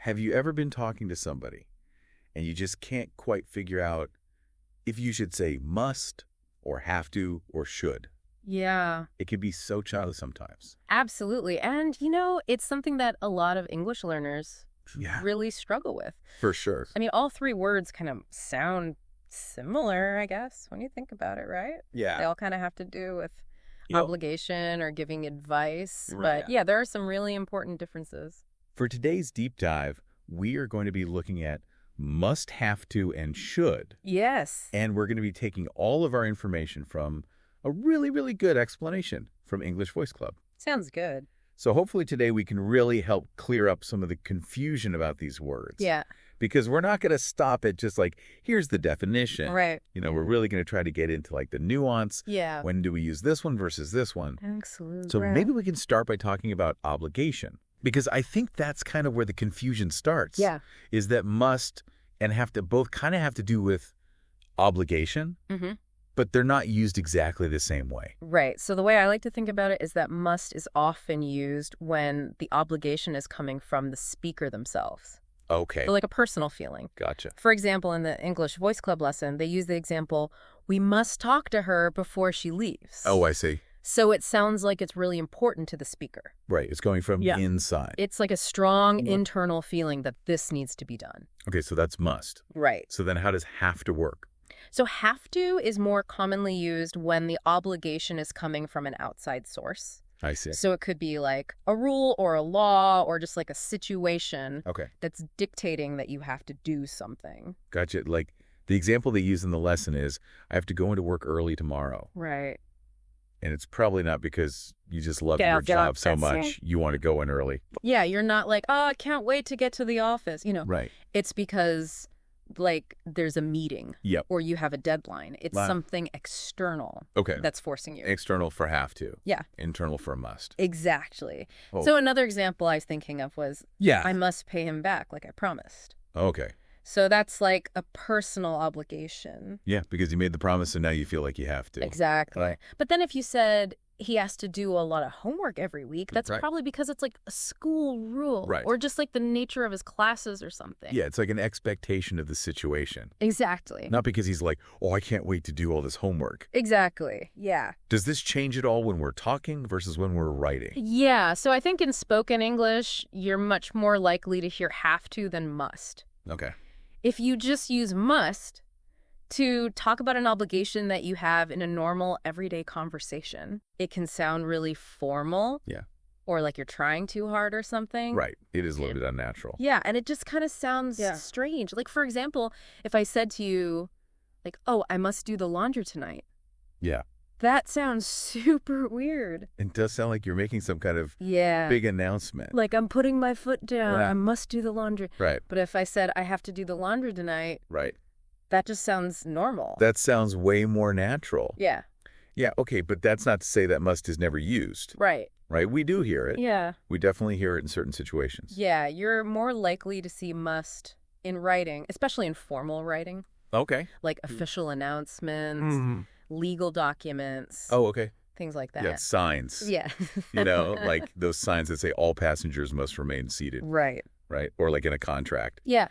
Have you ever been talking to somebody and you just can't quite figure out if you should say must or have to or should? Yeah, It can be so childish sometimes. absolutely. And, it's something that a lot of English learners Yeah, really struggle with. for sure. I mean, all three words kind of sound similar, I guess, when you think about it, right? They Yeah. all kind of have to do with You know, obligation or giving advice. Right. But yeah, there are some really important differences. for today's deep dive, we are going to be looking at must, have to, and should. Yes. And we're going to be taking all of our information from a really, really good explanation from English Voice Club. Sounds good. So hopefully today we can really help clear up some of the confusion about these words. Yeah. Because we're not going to stop at just like, here's the definition. Right. We're really going to try to get into like the nuance. Yeah. When do we use this one versus this one? Absolutely. So maybe we can start by talking about obligation. Because I think that's kind of where the confusion starts. Yeah. Is that must and have to both kind of have to do with obligation, but they're not used exactly the same way. Right. So the way I like to think about it is that must is often used when the obligation is coming from the speaker themselves. Okay. So like a personal feeling. Gotcha. For example, in the English Voice Club lesson, they use the example, we must talk to her before she leaves. Oh, I see. So it sounds like it's really important to the speaker. Right. It's going from Yeah. inside. It's like a strong internal feeling that this needs to be done. Okay, so that's must. Right. So then how does have to work? So have to is more commonly used when the obligation is coming from an outside source. I see. So it could be like a rule or a law or just like a situation Okay. that's dictating that you have to do something. Gotcha. Like the example they use in the lesson is, I have to go into work early tomorrow. Right. And it's probably not because you just love Get your out, get out, job so that's much it. you want to go in early. Yeah, you're not like, oh, I can't wait to get to the office. Right. It's because like there's a meeting Yep. or you have a deadline. It's Wow. something external Okay. that's forcing you. External for have to. Yeah. Internal for must. Exactly. Oh. So another example I was thinking of was, Yeah. I must pay him back like I promised. Okay. So that's like a personal obligation. Yeah, because you made the promise, so now you feel like you have to. Exactly. Right. But then if you said he has to do a lot of homework every week, that's Right. probably because it's like a school rule. Right. Or just like the nature of his classes or something. Yeah, it's like an expectation of the situation. Exactly. Not because he's like, oh, I can't wait to do all this homework. Exactly. Yeah. Does this change at all when we're talking versus when we're writing? Yeah. So I think in spoken English, you're much more likely to hear have to than must. Okay. If you just use must to talk about an obligation that you have in a normal, everyday conversation, it can sound really formal. Yeah. Or like you're trying too hard or something. Right. It is a little bit unnatural. Yeah, and it just kind of sounds strange. Like, for example, if I said to you, like, oh, I must do the laundry tonight. Yeah. That sounds super weird. It does sound like you're making some kind of Yeah. big announcement. Like, I'm putting my foot down. Yeah. I must do the laundry. Right. But if I said I have to do the laundry tonight, Right. that just sounds normal. That sounds way more natural. Yeah. Yeah, okay, but that's not to say that must is never used. Right. Right? We do hear it. Yeah. We definitely hear it in certain situations. Yeah. You're more likely to see must in writing, especially in formal writing, Okay. like official announcements, legal documents, Oh, okay. things like that. Yeah, signs. Yeah. Like those signs that say all passengers must remain seated, Right. right? Or like in a contract, Yeah.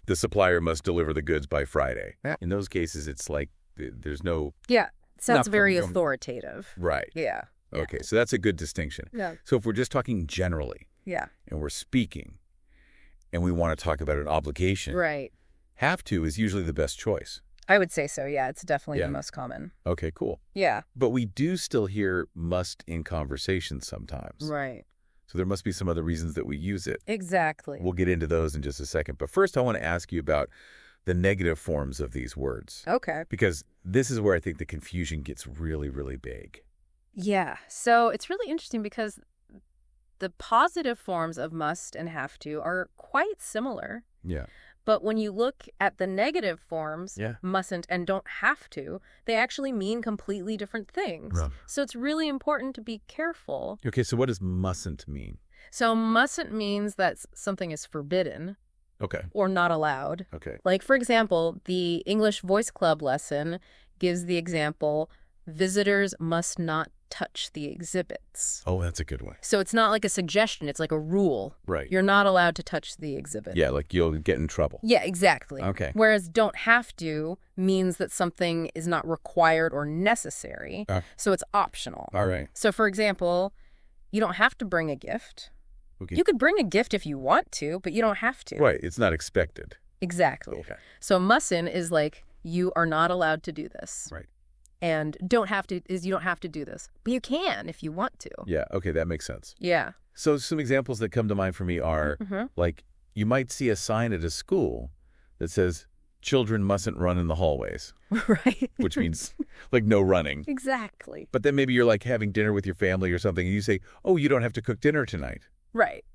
the supplier must deliver the goods by Friday. In those cases, it's like there's no... Yeah. Sounds Not very from- authoritative. Right. Yeah. Okay, so that's a good distinction. Yeah. So if we're just talking generally Yeah. and we're speaking and we want to talk about an obligation, Right. have to is usually the best choice. I would say so. Yeah. It's definitely Yeah. the most common. Okay, cool. Yeah. But we do still hear must in conversations sometimes. Right. So there must be some other reasons that we use it. Exactly. We'll get into those in just a second. But first, I want to ask you about the negative forms of these words. Okay. Because this is where I think the confusion gets really, really big. Yeah. So it's really interesting because the positive forms of must and have to are quite similar. Yeah. But when you look at the negative forms, Yeah. mustn't and don't have to, they actually mean completely different things. Right. So it's really important to be careful. Okay, so what does mustn't mean? So mustn't means that something is forbidden Okay. or not allowed. Okay. Like, for example, the English Voice Club lesson gives the example, visitors must not touch the exhibits. Oh, that's a good one. So it's not like a suggestion. It's like a rule. Right. You're not allowed to touch the exhibit. Yeah, like you'll get in trouble. Yeah, exactly. Okay. Whereas don't have to means that something is not required or necessary. So it's optional. All right. So, for example, you don't have to bring a gift. Okay. You could bring a gift if you want to, but you don't have to. Right. It's not expected. Exactly. Okay. So mustn't is like, you are not allowed to do this. Right. And don't have to is you don't have to do this. But you can if you want to. Yeah. Okay. That makes sense. Yeah. So some examples that come to mind for me are like you might see a sign at a school that says children mustn't run in the hallways. Right. Which means like no running. Exactly. But then maybe you're like having dinner with your family or something and you say, oh, you don't have to cook dinner tonight. Right.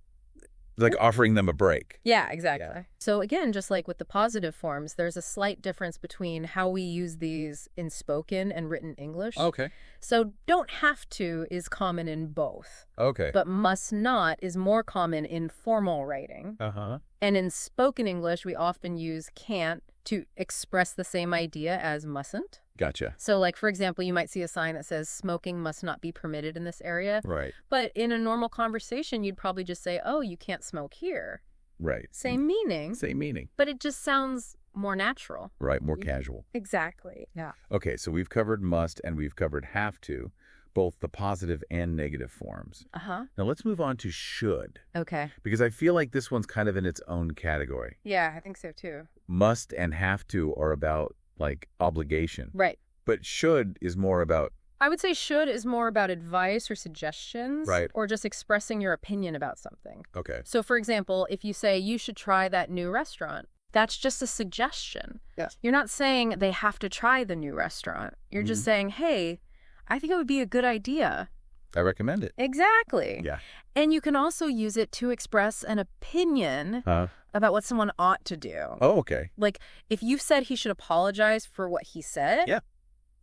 Like offering them a break. Yeah, exactly. So again, just like with the positive forms, there's a slight difference between how we use these in spoken and written English. Okay. So don't have to is common in both. Okay. But must not is more common in formal writing. Uh-huh. And in spoken English, we often use can't to express the same idea as mustn't. Gotcha. So, like, for example, you might see a sign that says smoking must not be permitted in this area. Right. But in a normal conversation, you'd probably just say, oh, you can't smoke here. Right. Same meaning. Same meaning. But it just sounds more natural. Right. More casual. Exactly. Yeah. Okay. So we've covered must and we've covered have to, both the positive and negative forms. Uh-huh. Now let's move on to should. Okay. Because I feel like this one's kind of in its own category. Yeah, I think so too. Must and have to are about like obligation. Right. But should is more about... I would say should is more about advice or suggestions. Right. Or just expressing your opinion about something. Okay. So, for example, if you say you should try that new restaurant, that's just a suggestion. Yeah. You're not saying they have to try the new restaurant. You're just saying, hey, I think it would be a good idea. I recommend it. Exactly. Yeah. And you can also use it to express an opinion about what someone ought to do. Oh, okay. Like, if you said he should apologize for what he said, yeah,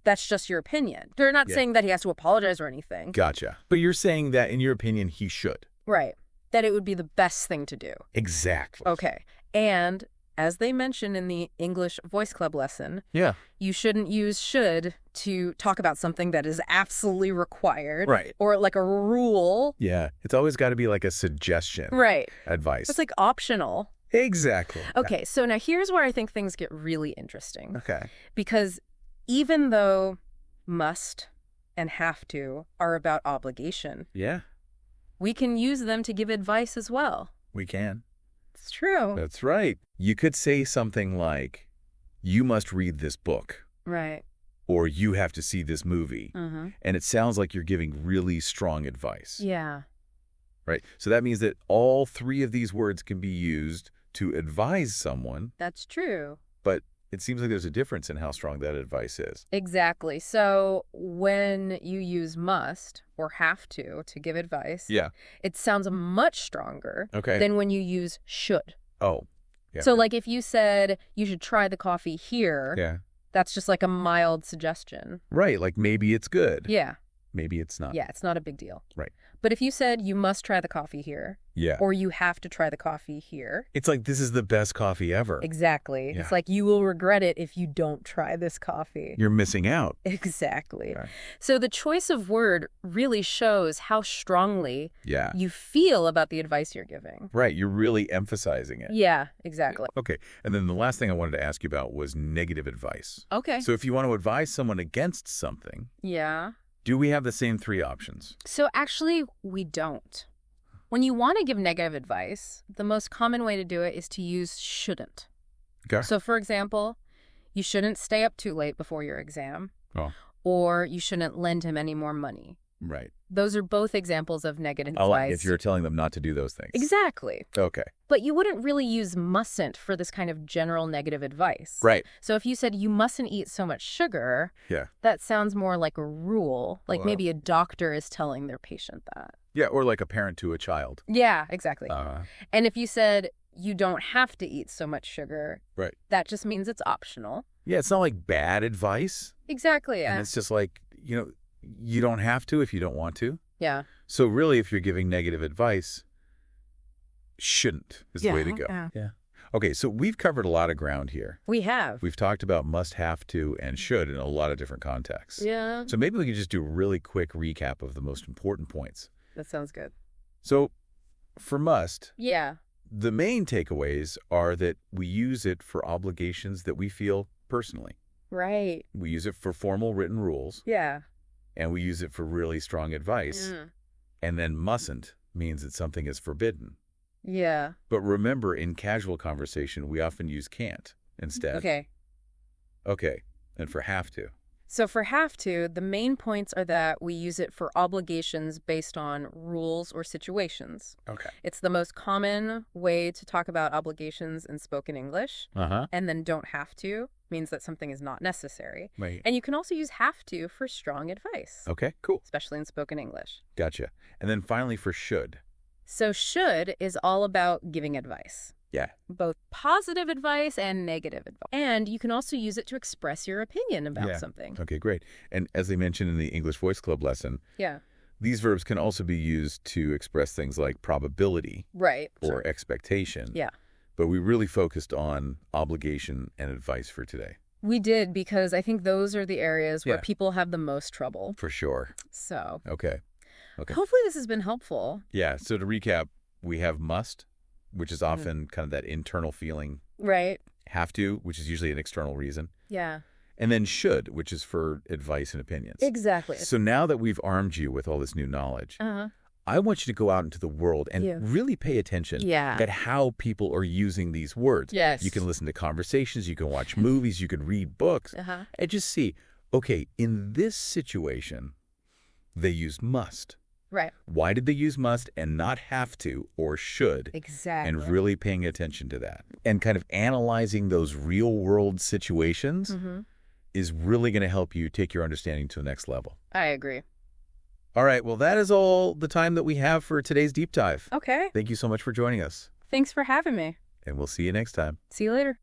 that's just your opinion. They're not saying that he has to apologize or anything. Gotcha. But you're saying that, in your opinion, he should. Right. That it would be the best thing to do. Exactly. Okay. And as they mentioned in the English Voice Club lesson, you shouldn't use should to talk about something that is absolutely required. Right. Or like a rule. Yeah. It's always got to be like a suggestion. Right. Advice. It's like optional. Exactly. Okay. So now here's where I think things get really interesting. Okay. Because even though must and have to are about obligation, we can use them to give advice as well. We can. It's true. That's right. You could say something like, you must read this book. Right. Or you have to see this movie. And it sounds like you're giving really strong advice. Yeah. Right. So that means that all three of these words can be used to advise someone. That's true. But it seems like there's a difference in how strong that advice is. Exactly. So when you use must or have to give advice, it sounds much stronger than when you use should. Oh, yeah. So like if you said you should try the coffee here, that's just like a mild suggestion. Right. Like maybe it's good. Yeah. Maybe it's not. Yeah, it's not a big deal. Right. But if you said you must try the coffee here, or you have to try the coffee here. It's like this is the best coffee ever. Exactly. Yeah. It's like you will regret it if you don't try this coffee. You're missing out. Exactly. Okay. So the choice of word really shows how strongly you feel about the advice you're giving. Right. You're really emphasizing it. Yeah, exactly. Okay. And then the last thing I wanted to ask you about was negative advice. Okay. So if you want to advise someone against something, do we have the same three options? So actually, we don't. When you want to give negative advice, the most common way to do it is to use shouldn't. Okay. So for example, you shouldn't stay up too late before your exam. Oh. Or you shouldn't lend him any more money. Right. Those are both examples of negative advice. If you're telling them not to do those things. Exactly. Okay. But you wouldn't really use mustn't for this kind of general negative advice. Right. So if you said you mustn't eat so much sugar, that sounds more like a rule. Like maybe a doctor is telling their patient that. Yeah, or like a parent to a child. Yeah, exactly. And if you said you don't have to eat so much sugar, that just means it's optional. Yeah, it's not like bad advice. Exactly. And it's just like, you don't have to if you don't want to. Yeah. So really, if you're giving negative advice, shouldn't is the way to go. Yeah. Okay, so we've covered a lot of ground here. We have. We've talked about must, have to, and should in a lot of different contexts. Yeah. So maybe we can just do a really quick recap of the most important points. That sounds good. So for must, Yeah. the main takeaways are that we use it for obligations that we feel personally. Right. We use it for formal written rules, Yeah. and we use it for really strong advice. And then mustn't means that something is forbidden. Yeah. But remember, in casual conversation, we often use can't instead. Okay. Okay. And for have to. So for have to, the main points are that we use it for obligations based on rules or situations. Okay. It's the most common way to talk about obligations in spoken English. Uh-huh. And then don't have to means that something is not necessary. Right. And you can also use have to for strong advice, Okay, cool. especially in spoken English. Gotcha. And then finally for should. So should is all about giving advice. Yeah. Both positive advice and negative advice. And you can also use it to express your opinion about something. Okay, great. And as they mentioned in the English Voice Club lesson, Yeah. these verbs can also be used to express things like probability Right. or expectation. Yeah. But we really focused on obligation and advice for today. We did, because I think those are the areas where Yeah. people have the most trouble. For sure. So Okay. Okay. hopefully this has been helpful. Yeah, so to recap, we have must, which is often kind of that internal feeling. Right. Have to, which is usually an external reason. Yeah. And then should, which is for advice and opinions. Exactly. So now that we've armed you with all this new knowledge, Uh-huh. I want you to go out into the world and Yeah. really pay attention Yeah. at how people are using these words. Yes. You can listen to conversations, you can watch movies, you can read books, Uh-huh. and just see, okay, in this situation, they use must. Right. Why did they use must and not have to or should? Exactly. And really paying attention to that. And kind of analyzing those real-world situations is really going to help you take your understanding to the next level. I agree. All right, well, that is all the time that we have for today's deep dive. Okay. Thank you so much for joining us, Thanks for having me. and we'll see you next time. See you later.